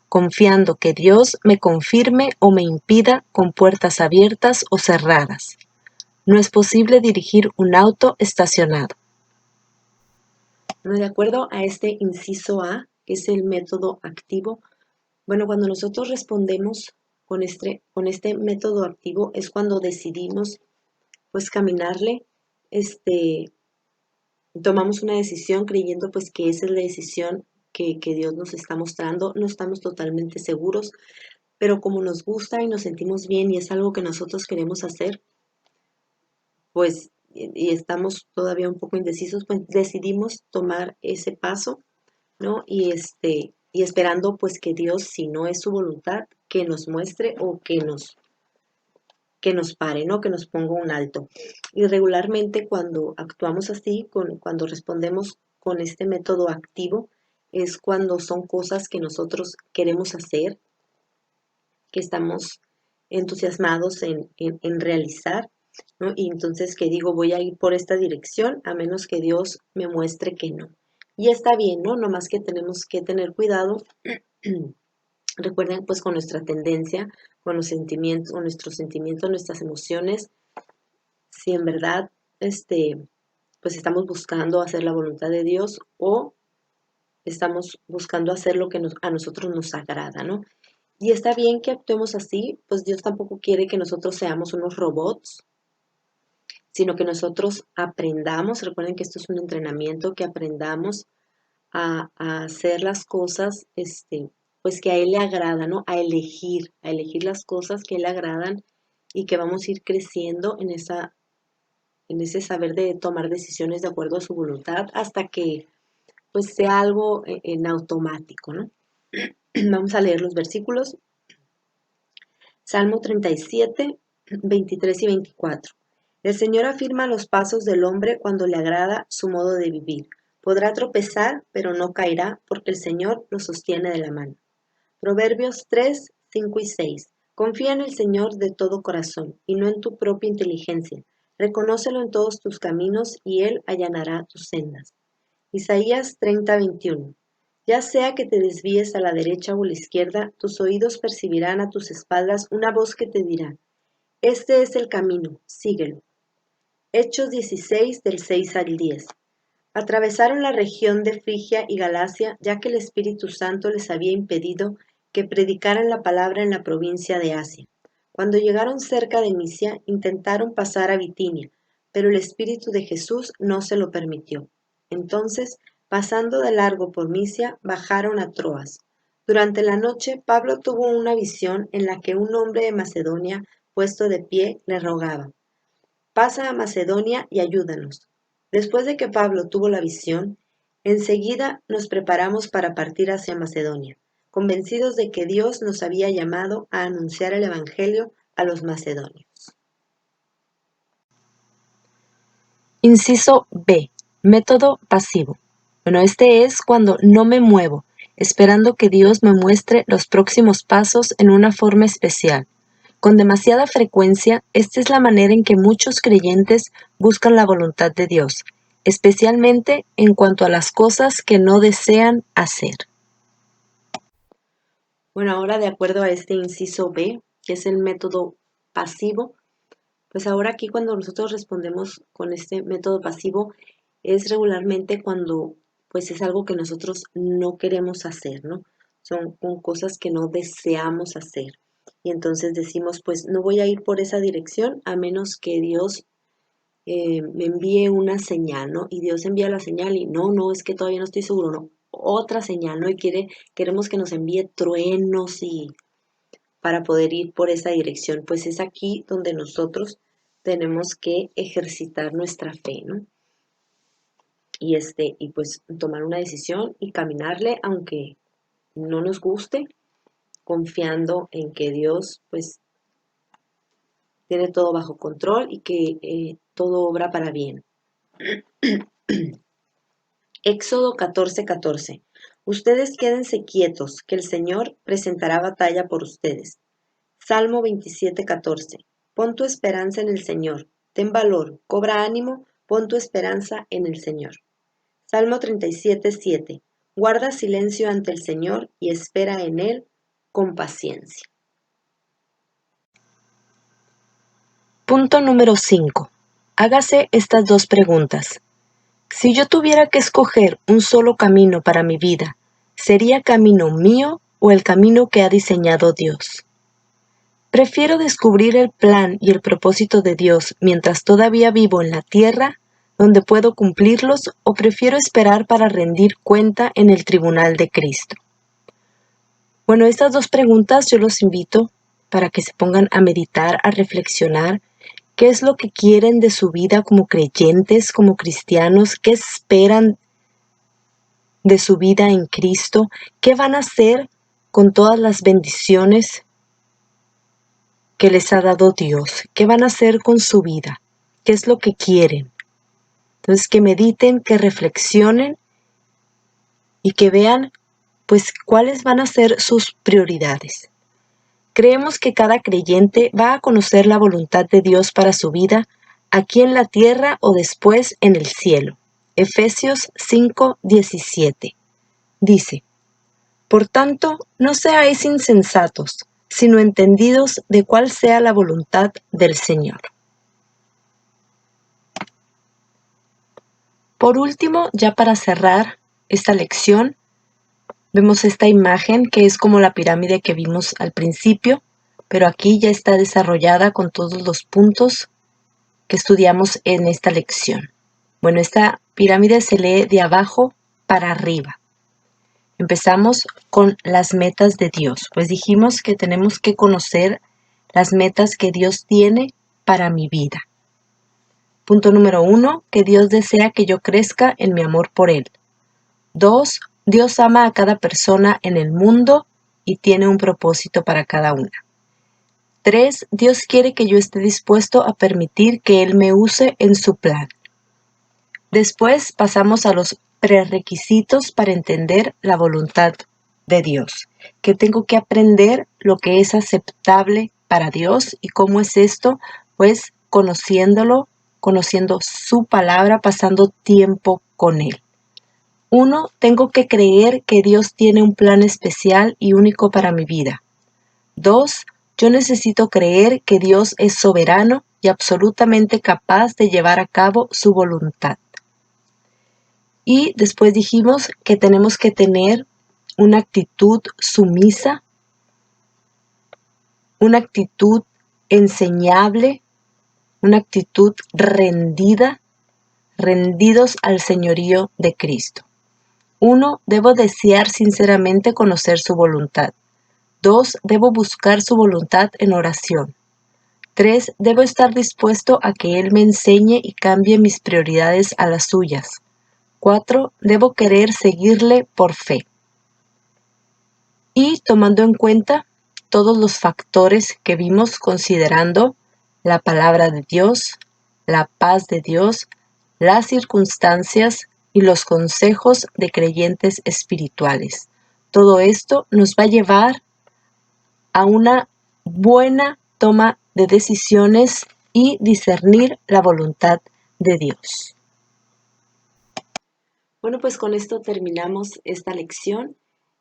Speaker 2: confiando que Dios me confirme o me impida con puertas abiertas o cerradas. No es posible dirigir un auto estacionado.
Speaker 1: Bueno, de acuerdo a este inciso A, que es el método activo, bueno, cuando nosotros respondemos con este método activo es cuando decidimos pues caminarle, este, tomamos una decisión creyendo pues que esa es la decisión que Dios nos está mostrando, no estamos totalmente seguros, pero como nos gusta y nos sentimos bien y es algo que nosotros queremos hacer, pues y estamos todavía un poco indecisos, pues decidimos tomar ese paso, ¿no? Y esperando pues que Dios, si no es su voluntad, que nos muestre o que nos pare, ¿no? Que nos ponga un alto. Y regularmente cuando actuamos así, cuando respondemos con este método activo, es cuando son cosas que nosotros queremos hacer, que estamos entusiasmados en realizar, ¿no? Y entonces que digo, voy a ir por esta dirección a menos que Dios me muestre que no. Y está bien, ¿no? Nomás que tenemos que tener cuidado. Recuerden, pues con nuestra tendencia, con nuestros sentimientos, nuestras emociones, si en verdad, pues estamos buscando hacer la voluntad de Dios o estamos buscando hacer lo que a nosotros nos agrada, ¿no? Y está bien que actuemos así, pues Dios tampoco quiere que nosotros seamos unos robots, sino que nosotros aprendamos, recuerden que esto es un entrenamiento, que aprendamos a hacer las cosas, pues que a Él le agrada, ¿no? A elegir las cosas que a Él le agradan y que vamos a ir creciendo en ese saber de tomar decisiones de acuerdo a su voluntad hasta que pues sea algo en automático, ¿no? Vamos a leer los versículos. Salmo 37, 23 y 24. El Señor afirma los pasos del hombre cuando le agrada su modo de vivir. Podrá tropezar, pero no caerá, porque el Señor lo sostiene de la mano. Proverbios 3, 5 y 6. Confía en el Señor de todo corazón y no en tu propia inteligencia. Reconócelo en todos tus caminos y Él allanará tus sendas. Isaías 30, 21. Ya sea que te desvíes a la derecha o a la izquierda, tus oídos percibirán a tus espaldas una voz que te dirá, este es el camino, síguelo. Hechos 16 del 6 al 10. Atravesaron la región de Frigia y Galacia, ya que el Espíritu Santo les había impedido que predicaran la palabra en la provincia de Asia. Cuando llegaron cerca de Misia, intentaron pasar a Bitinia, pero el Espíritu de Jesús no se lo permitió. Entonces, pasando de largo por Misia, bajaron a Troas. Durante la noche, Pablo tuvo una visión en la que un hombre de Macedonia, puesto de pie, le rogaba, pasa a Macedonia y ayúdanos. Después de que Pablo tuvo la visión, enseguida nos preparamos para partir hacia Macedonia, convencidos de que Dios nos había llamado a anunciar el Evangelio a los macedonios.
Speaker 2: Inciso B. Método pasivo. Bueno, este es cuando no me muevo, esperando que Dios me muestre los próximos pasos en una forma especial. Con demasiada frecuencia, esta es la manera en que muchos creyentes buscan la voluntad de Dios, especialmente en cuanto a las cosas que no desean hacer.
Speaker 1: Bueno, ahora de acuerdo a este inciso B, que es el método pasivo, pues ahora aquí cuando nosotros respondemos con este método pasivo es regularmente cuando pues es algo que nosotros no queremos hacer, ¿no? Son con cosas que no deseamos hacer. Y entonces decimos, pues no voy a ir por esa dirección a menos que Dios me envíe una señal, ¿no? Y Dios envía la señal y no, es que todavía no estoy seguro, no. Otra señal, ¿no? Y queremos que nos envíe truenos y para poder ir por esa dirección. Pues es aquí donde nosotros tenemos que ejercitar nuestra fe, ¿no? Y pues tomar una decisión y caminarle aunque no nos guste, confiando en que Dios pues tiene todo bajo control y que todo obra para bien. Éxodo 14:14. Ustedes quédense quietos, que el Señor presentará batalla por ustedes. Salmo 27:14. Pon tu esperanza en el Señor. Ten valor, cobra ánimo, pon tu esperanza en el Señor. Salmo 37:7. Guarda silencio ante el Señor y espera en Él con paciencia.
Speaker 2: Punto número 5. Hágase estas dos preguntas. Si yo tuviera que escoger un solo camino para mi vida, ¿sería camino mío o el camino que ha diseñado Dios? ¿Prefiero descubrir el plan y el propósito de Dios mientras todavía vivo en la tierra, donde puedo cumplirlos, o prefiero esperar para rendir cuenta en el tribunal de Cristo? Bueno, estas dos preguntas yo los invito para que se pongan a meditar, a reflexionar. ¿Qué es lo que quieren de su vida como creyentes, como cristianos? ¿Qué esperan de su vida en Cristo? ¿Qué van a hacer con todas las bendiciones que les ha dado Dios? ¿Qué van a hacer con su vida? ¿Qué es lo que quieren? Entonces, que mediten, que reflexionen y que vean, pues, cuáles van a ser sus prioridades. Creemos que cada creyente va a conocer la voluntad de Dios para su vida aquí en la tierra o después en el cielo. Efesios 5:17 dice: Por tanto, no seáis insensatos, sino entendidos de cuál sea la voluntad del Señor. Por último, ya para cerrar esta lección, vemos esta imagen que es como la pirámide que vimos al principio, pero aquí ya está desarrollada con todos los puntos que estudiamos en esta lección. Bueno, esta pirámide se lee de abajo para arriba. Empezamos con las metas de Dios, pues dijimos que tenemos que conocer las metas que Dios tiene para mi vida. Punto número 1, que Dios desea que yo crezca en mi amor por Él. 2, Dios ama a cada persona en el mundo y tiene un propósito para cada una. 3, Dios quiere que yo esté dispuesto a permitir que Él me use en su plan. Después pasamos a los prerequisitos para entender la voluntad de Dios, que tengo que aprender lo que es aceptable para Dios. ¿Y cómo es esto? Pues conociéndolo, conociendo su palabra, pasando tiempo con Él. 1, tengo que creer que Dios tiene un plan especial y único para mi vida. 2, yo necesito creer que Dios es soberano y absolutamente capaz de llevar a cabo su voluntad. Y después dijimos que tenemos que tener una actitud sumisa, una actitud enseñable, una actitud rendida, rendidos al señorío de Cristo. 1, debo desear sinceramente conocer su voluntad. 2, debo buscar su voluntad en oración. 3, debo estar dispuesto a que Él me enseñe y cambie mis prioridades a las suyas. 4, debo querer seguirle por fe. Y tomando en cuenta todos los factores que vimos, considerando la palabra de Dios, la paz de Dios, las circunstancias y los consejos de creyentes espirituales. Todo esto nos va a llevar a una buena toma de decisiones y discernir la voluntad de Dios.
Speaker 1: Bueno, pues con esto terminamos esta lección.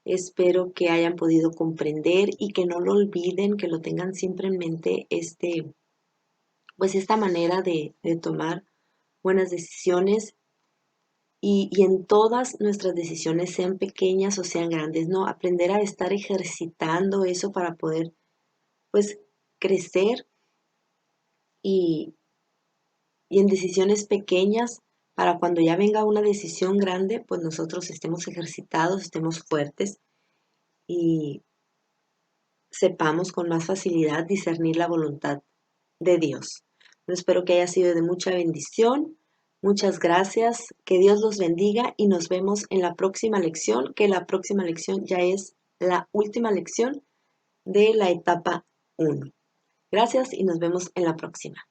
Speaker 1: Espero que hayan podido comprender y que no lo olviden, que lo tengan siempre en mente pues esta manera de tomar buenas decisiones y en todas nuestras decisiones, sean pequeñas o sean grandes, ¿no? Aprender a estar ejercitando eso para poder, pues, crecer y, y en decisiones pequeñas para cuando ya venga una decisión grande, pues nosotros estemos ejercitados, estemos fuertes y sepamos con más facilidad discernir la voluntad de Dios. Espero que haya sido de mucha bendición. Muchas gracias. Que Dios los bendiga y nos vemos en la próxima lección, que la próxima lección ya es la última lección de la etapa 1. Gracias y nos vemos en la próxima.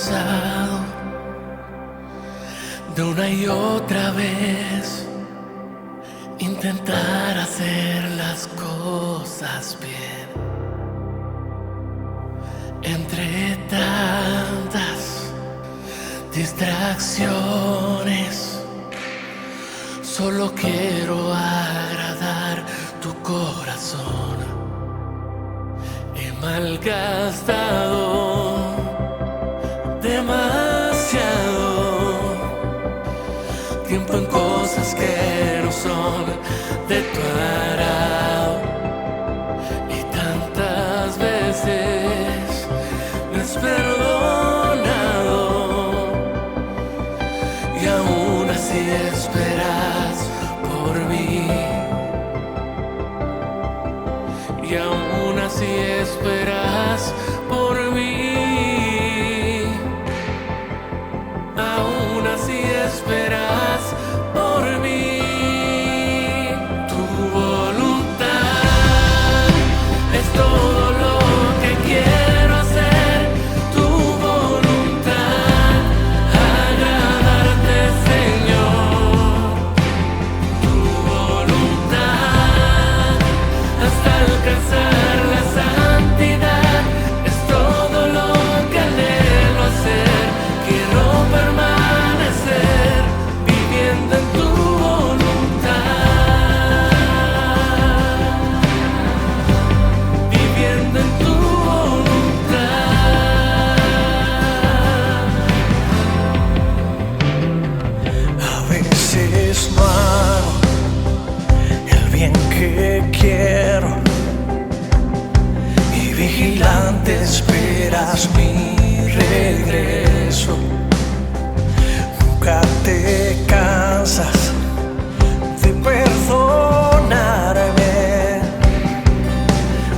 Speaker 3: cansado de una y otra vez intentar hacer las cosas bien. Entre tantas distracciones, solo quiero agradar tu corazón. He malgastado demasiado tiempo en cosas que no son de tu agrado, y tantas veces me has perdonado, y aún así esperas por mí, y aún así esperas por mí, aún así esperas por mí. Tu voluntad es todo lo que quiero hacer, tu voluntad, agradarte, Señor. Tu voluntad hasta alcanzar la santidad es todo lo que anhelo hacer. Quiero permanecer viviendo en tu voluntad, viviendo en tu voluntad.
Speaker 4: A veces no hago el bien que quiero, y vigilante esperas mi regreso. Nunca te cansas de perdonarme,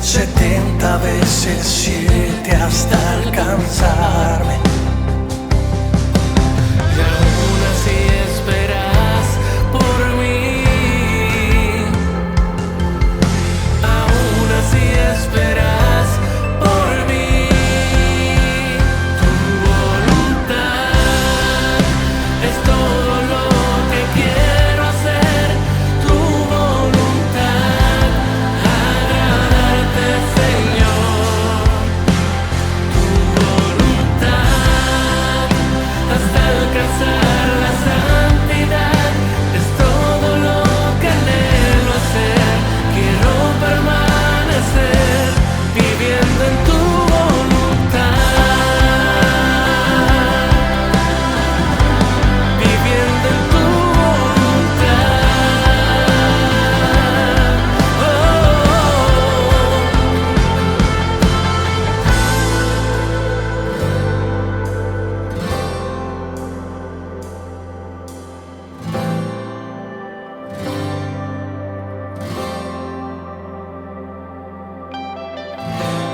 Speaker 4: 70 veces 7 hasta alcanzarme.
Speaker 3: Y aún así esperas por mí, aún así esperas por mí. Tu voluntad es todo lo que quiero hacer, tu voluntad, agradarte, Señor. Tu voluntad hasta alcanzar la santidad es todo lo que anhelo hacer. Quiero permanecer viviendo en tu voluntad, viviendo en tu voluntad. Oh.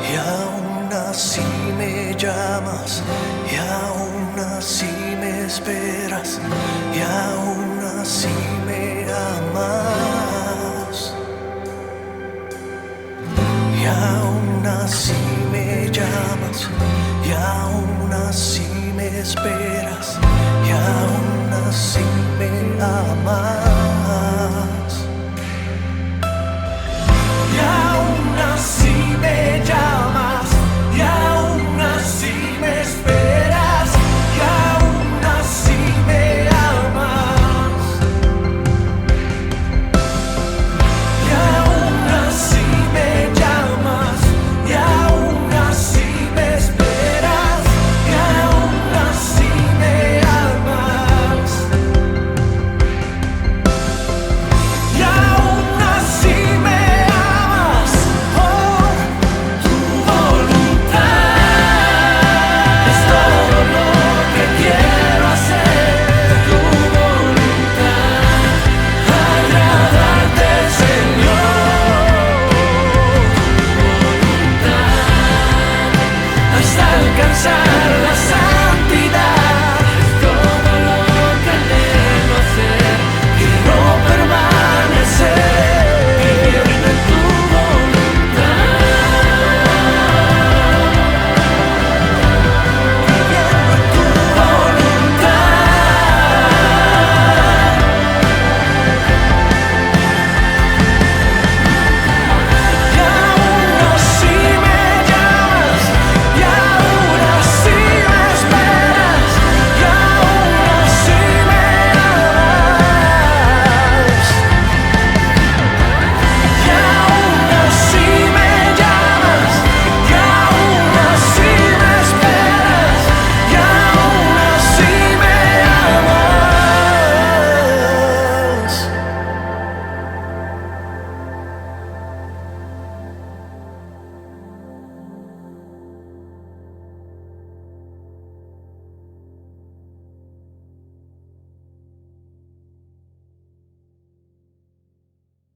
Speaker 4: Y aún así me llamas, y aún así me esperas, y aún así me amas, y aún así me llamas, y aún así me esperas, y aún así me amas.